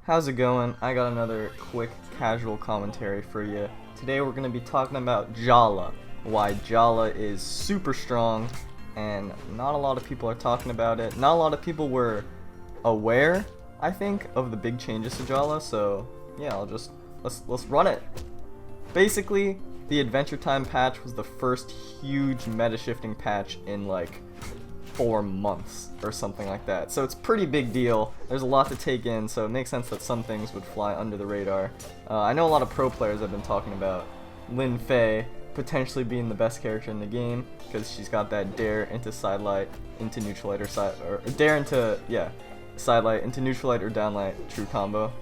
How's it going? I got another quick casual commentary for you. Today we're going to be talking about Jhala, why Jhala is super strong and not a lot of people are talking about it. Not a lot of people were aware, I think, of the big changes to Jhala, so yeah, let's run it. Basically, the Adventure Time patch was the first huge meta shifting patch in like 4 months or something like that. So it's a pretty big deal. There's a lot to take in, so it makes sense that some things would fly under the radar. I know a lot of pro players have been talking about Lin Fei potentially being the best character in the game because she's got that dare into sidelight into neutralite or dare into sidelight into neutralite or downlight true combo.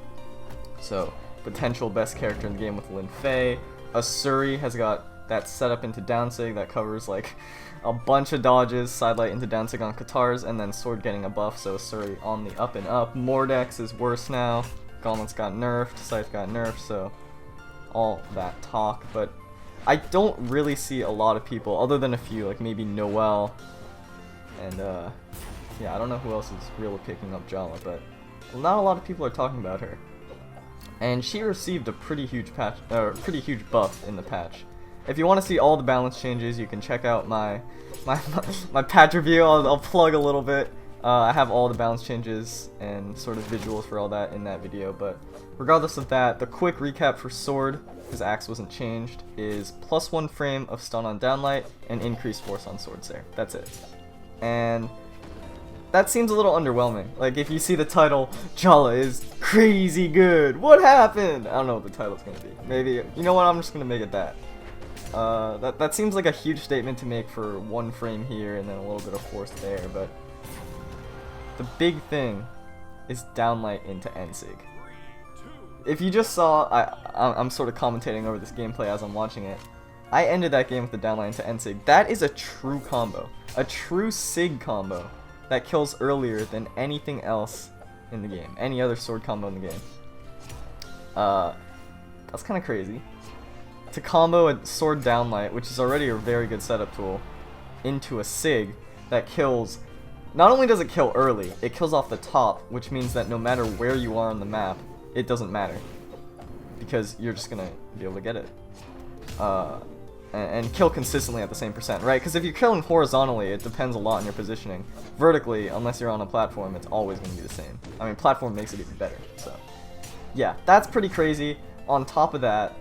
So potential best character in the game with Lin Fei. Asuri has got that setup into downsig that covers like a bunch of dodges, sidelight into downsig on Katars, and then sword getting a buff, so Asuri on the up and up. Mordex is worse now, Gauntlets got nerfed, Scythe got nerfed, so all that talk, but I don't really see a lot of people, other than a few, like maybe Noelle, and yeah, I don't know who else is really picking up Jhala, but not a lot of people are talking about her. And she received a pretty huge buff in the patch. If you want to see all the balance changes, you can check out my patch review. I'll plug a little bit. I have all the balance changes and sort of visuals for all that in that video. But regardless of that, the quick recap for Sword, because Axe wasn't changed, is +1 frame of stun on downlight and increased force on Sword Sayer. That's it. And that seems a little underwhelming. Like, if you see the title, Jhala is crazy good. What happened? I don't know what the title's gonna be. Maybe, you know what, I'm just gonna make it that. That seems like a huge statement to make for 1 frame here and then a little bit of force there, but the big thing is downlight into Ensig. If you just saw, I'm sort of commentating over this gameplay as I'm watching it. I ended that game with the downlight into Ensig. That is a true combo. A true Sig combo that kills earlier than anything else in the game. Any other sword combo in the game. That's kind of crazy. To combo a sword downlight, which is already a very good setup tool, into a Sig that kills, not only does it kill early, it kills off the top, which means that no matter where you are on the map, it doesn't matter. Because you're just gonna be able to get it. And kill consistently at the same percent, right? Because if you're killing horizontally, it depends a lot on your positioning. Vertically, unless you're on a platform, it's always going to be the same. I mean, platform makes it even better, so. Yeah, that's pretty crazy. On top of that,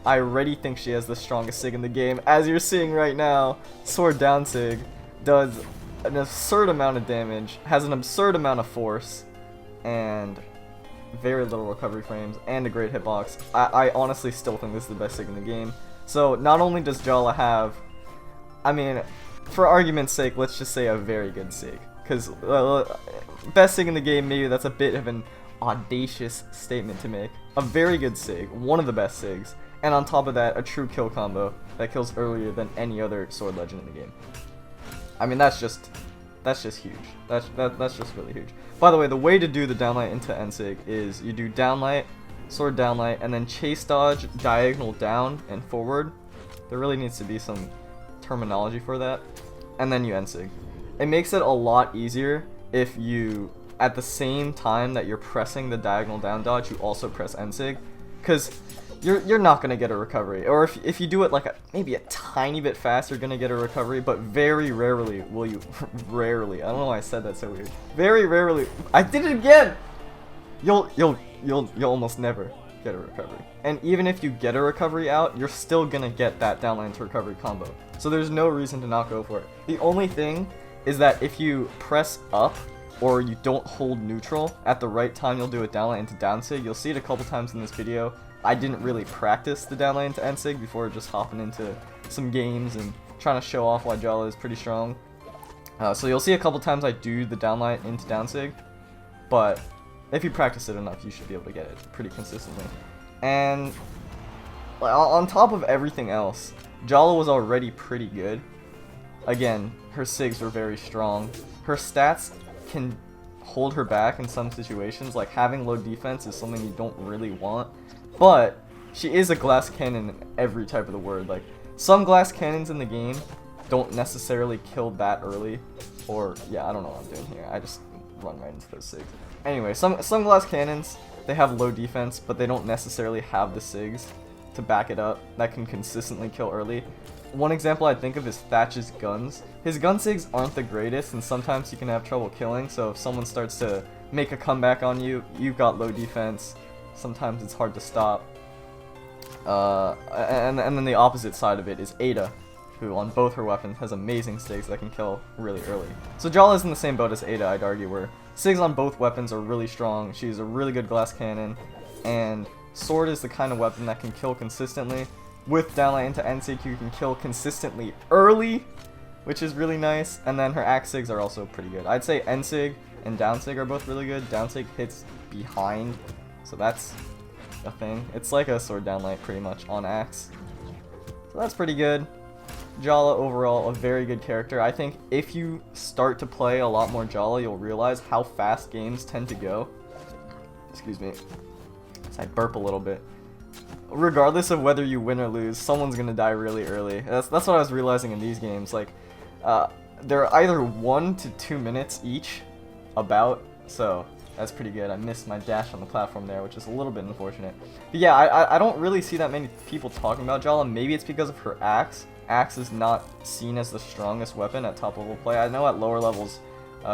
I already think she has the strongest Sig in the game. As you're seeing right now, Sword Down Sig does an absurd amount of damage, has an absurd amount of force, and very little recovery frames, and a great hitbox. I honestly still think this is the best Sig in the game. So not only does Jhala have, I mean, for argument's sake, let's just say a very good Sig. Because best Sig in the game, maybe that's a bit of an audacious statement to make. A very good Sig, one of the best Sigs. And on top of that, a true kill combo that kills earlier than any other sword legend in the game. I mean, that's just huge. That's just really huge. By the way, the way to do the downlight into Ensig is you do downlight, sword downlight, and then chase dodge diagonal down and forward. There really needs to be some terminology for that. And then you Ensig. It makes it a lot easier if you, at the same time that you're pressing the diagonal down dodge, you also press Ensig. Because you're not going to get a recovery. Or if you do it like maybe a tiny bit fast, you're going to get a recovery, but very rarely will you, rarely, I don't know why I said that so weird. Very rarely, I did it again! You'll almost never get a recovery. And even if you get a recovery out, you're still gonna get that downline to recovery combo. So there's no reason to not go for it. The only thing is that if you press up or you don't hold neutral at the right time, you'll do a downline into downsig. You'll see it a couple times in this video. I didn't really practice the downline into ensig before just hopping into some games and trying to show off why Jhala is pretty strong. So you'll see a couple times I do the downline into downsig, but if you practice it enough, you should be able to get it pretty consistently. And on top of everything else, Jhala was already pretty good. Again, her Sigs were very strong. Her stats can hold her back in some situations, like having low defense is something you don't really want. But she is a glass cannon in every type of the word. Like, some glass cannons in the game don't necessarily kill that early. Or, yeah, I don't know what I'm doing here. I just run right into those Sigs. Anyway, some glass cannons they have low defense, but they don't necessarily have the SIGs to back it up that can consistently kill early. One example I think of is Thatch's guns. His gun SIGs aren't the greatest, and sometimes you can have trouble killing, so if someone starts to make a comeback on you, you've got low defense. Sometimes it's hard to stop. And then the opposite side of it is Ada, who on both her weapons has amazing SIGs that can kill really early. So Jhala's in the same boat as Ada, I'd argue, where SIGs on both weapons are really strong. She's a really good glass cannon, and Sword is the kind of weapon that can kill consistently. With downlight into NSIG, you can kill consistently early, which is really nice, and then her axe SIGs are also pretty good. I'd say NSIG and down SIG are both really good. Down SIG hits behind, so that's a thing. It's like a sword downlight pretty much on axe, so that's pretty good. Jhala overall a very good character. I think if you start to play a lot more Jhala, you'll realize how fast games tend to go. Excuse me, as I burp a little bit. Regardless of whether you win or lose, someone's gonna die really early. That's what I was realizing in these games. Like, they're either 1 to 2 minutes each, about. So that's pretty good. I missed my dash on the platform there, which is a little bit unfortunate. But yeah, I don't really see that many people talking about Jhala. Maybe it's because of her axe. Axe is not seen as the strongest weapon at top level play. I know at lower levels,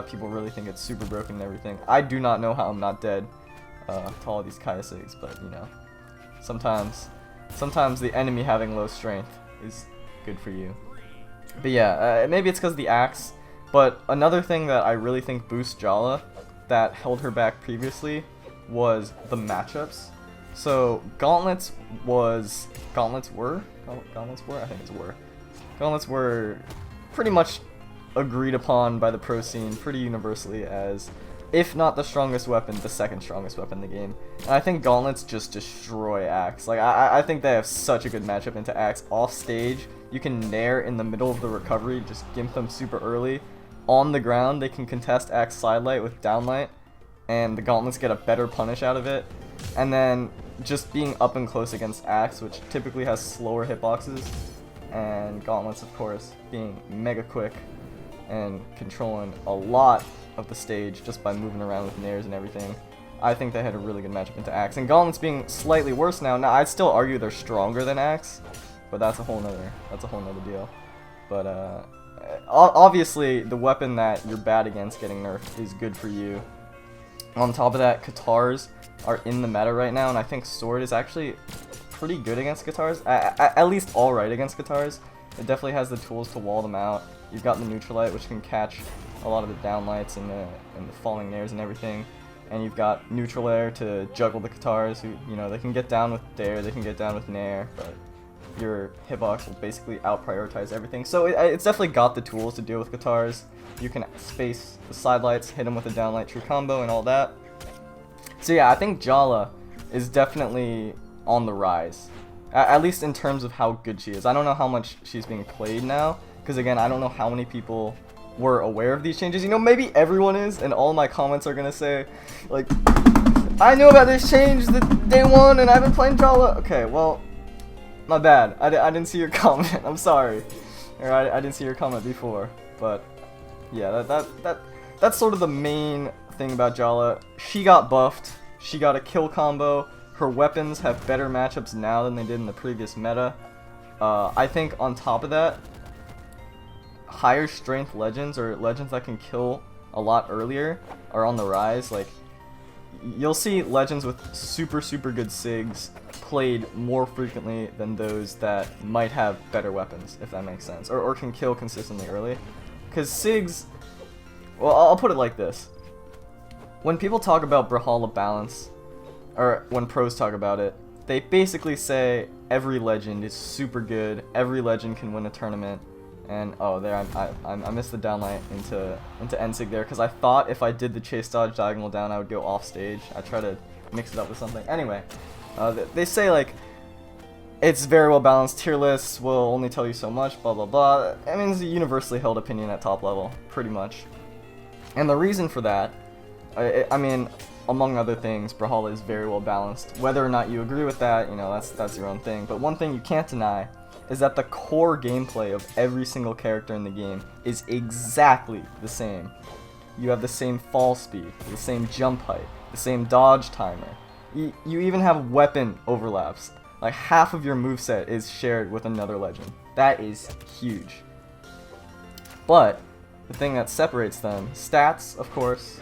people really think it's super broken and everything. I do not know how I'm not dead to all of these Kaya SIGs, but you know. Sometimes the enemy having low strength is good for you. But yeah, maybe it's because of the axe. But another thing that I really think boosts Jhala that held her back previously was the matchups. So Gauntlets were pretty much agreed upon by the pro scene pretty universally as, if not the strongest weapon, the second strongest weapon in the game. And I think Gauntlets just destroy Axe. Like, I think they have such a good matchup into Axe. Off stage, you can nair in the middle of the recovery, just gimp them super early. On the ground, they can contest Axe sidelight with downlight, and the Gauntlets get a better punish out of it. And then just being up and close against Axe, which typically has slower hitboxes, and Gauntlets, of course, being mega quick and controlling a lot of the stage just by moving around with nairs and everything. I think they had a really good matchup into Axe. And Gauntlets being slightly worse now. Now I'd still argue they're stronger than Axe, but that's a whole nother deal. But obviously the weapon that you're bad against getting nerfed is good for you. On top of that, Katars are in the meta right now, and I think Sword is actually pretty good against Katars. At least alright against Katars. It definitely has the tools to wall them out. You've got the Neutralite, which can catch a lot of the downlights and the falling nairs and everything. And you've got Neutral Air to juggle the Katars, who, you know, they can get down with Dare, they can get down with Nair, but your hitbox will basically out-prioritize everything. So it's definitely got the tools to deal with Katars. You can space the sidelights, hit them with a downlight true combo and all that. So yeah, I think Jhala is definitely on the rise. At least in terms of how good she is. I don't know how much she's being played now, because again, I don't know how many people were aware of these changes. You know, maybe everyone is, and all my comments are gonna say, like, I knew about this change the day one, and I've been playing Jhala. Okay, well, my bad. I didn't see your comment. I'm sorry. Or I didn't see your comment before. But yeah, that's sort of the main thing about Jhala. She got buffed. She got a kill combo. Her weapons have better matchups now than they did in the previous meta. I think on top of that, higher strength legends, or legends that can kill a lot earlier, are on the rise. Like, you'll see legends with super good SIGs played more frequently than those that might have better weapons, if that makes sense, or can kill consistently early. Because SIGs, well, I'll put it like this. When people talk about Brawlhalla balance, or when pros talk about it, they basically say every legend is super good, every legend can win a tournament. And oh, there I missed the downlight into NSIG there, because I thought if I did the chase dodge diagonal down, I would go off stage. I try to mix it up with something. Anyway, they say like it's very well balanced. Tier lists will only tell you so much. Blah blah blah. I mean, it's a universally held opinion at top level, pretty much. And the reason for that, I mean, among other things, Brawlhalla is very well balanced. Whether or not you agree with that, you know, that's your own thing. But one thing you can't deny is that the core gameplay of every single character in the game is exactly the same. You have the same fall speed, the same jump height, the same dodge timer, You even have weapon overlaps. Like half of your moveset is shared with another legend. That is huge. But the thing that separates them, stats, of course,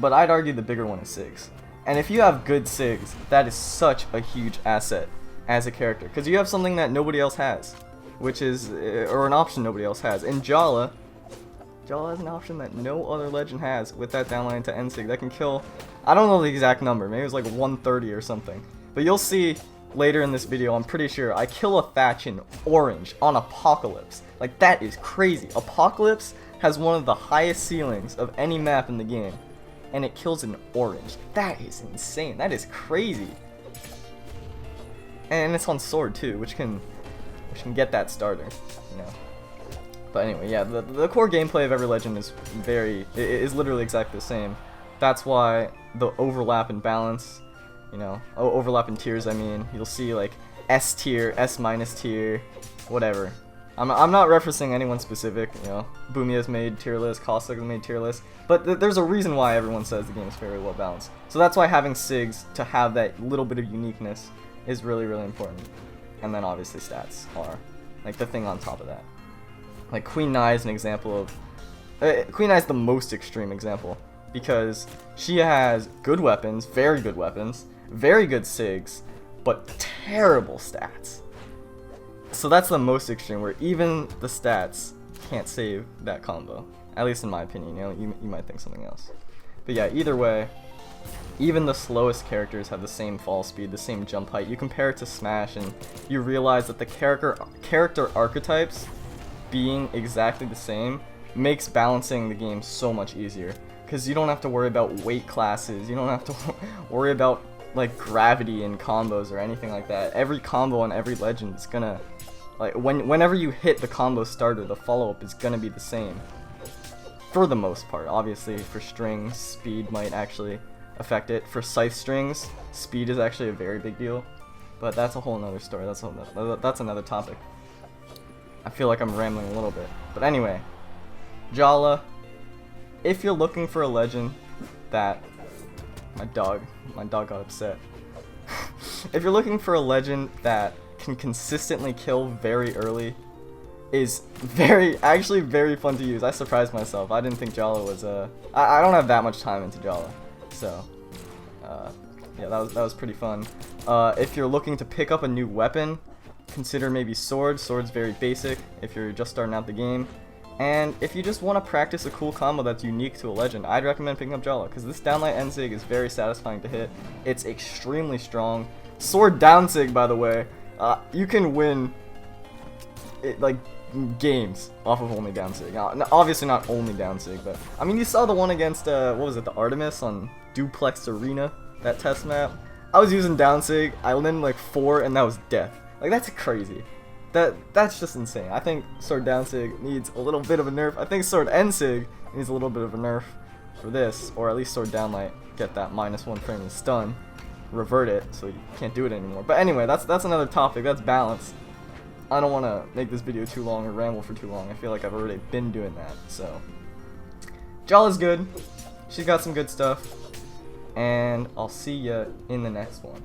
but I'd argue the bigger one is SIGs. And if you have good SIGs, that is such a huge asset as a character, because you have something that nobody else has, which is, or an option nobody else has. In Jhala has an option that no other legend has with that downline to end SIG that can kill, I don't know the exact number, maybe it was like 130 or something. But you'll see later in this video, I'm pretty sure, I kill a Thatch in orange on Apocalypse. Like, that is crazy. Apocalypse has one of the highest ceilings of any map in the game, and it kills in orange. That is insane. That is crazy. And it's on sword too, which can get that starter, you know. But anyway, yeah, the core gameplay of every legend is literally exactly the same. That's why the overlap and balance, you know, overlap in tiers, I mean, you'll see like S tier, S minus tier, whatever. I'm not referencing anyone specific, you know. Boomia's made tier list, Caustic has made tier list, but there's a reason why everyone says the game is very well balanced. So that's why having SIGs to have that little bit of uniqueness is really, really important. And then obviously stats are like the thing on top of that. Like Queen Nai is an example of, Queen Nai is the most extreme example, because she has good weapons, very good SIGs, but terrible stats. So that's the most extreme, where even the stats can't save that combo. At least in my opinion, you know, you might think something else. But yeah, either way, even the slowest characters have the same fall speed, the same jump height. You compare it to Smash and you realize that the character archetypes being exactly the same makes balancing the game so much easier. Because you don't have to worry about weight classes, you don't have to worry about like gravity and combos or anything like that. Every combo on every legend is gonna, like, whenever you hit the combo starter, the follow-up is gonna be the same. For the most part. Obviously, for strings, speed might actually affect it. For scythe strings, speed is actually a very big deal. But that's a whole nother story, that's another topic. I feel like I'm rambling a little bit. But anyway, Jhala, if you're looking for a legend that... My dog got upset. If you're looking for a legend that can consistently kill very early, is actually very fun to use. I surprised myself. I didn't think Jhala was I don't have that much time into Jhala, so yeah, that was pretty fun. If you're looking to pick up a new weapon, consider maybe Sword. Sword's very basic if you're just starting out the game. And if you just want to practice a cool combo that's unique to a legend, I'd recommend picking up Jhala, because this downlight end sig is very satisfying to hit. It's extremely strong. Sword down sig, by the way, you can win like games off of only down sig. Now, obviously not only down sig, but I mean, you saw the one against what was it, the Artemis on Duplex Arena, that test map. I was using down sig, I landed like 4, and that was death. Like, that's crazy. That's just insane. I think Sword down sig needs a little bit of a nerf. I think Sword end sig needs a little bit of a nerf for this, or at least Sword downlight, get that -1 frame and stun, revert it so you can't do it anymore. But anyway, that's another topic. That's balance. I don't want to make this video too long or ramble for too long. I feel like I've already been doing that. So Jhala's good. She's got some good stuff, and I'll see ya in the next one.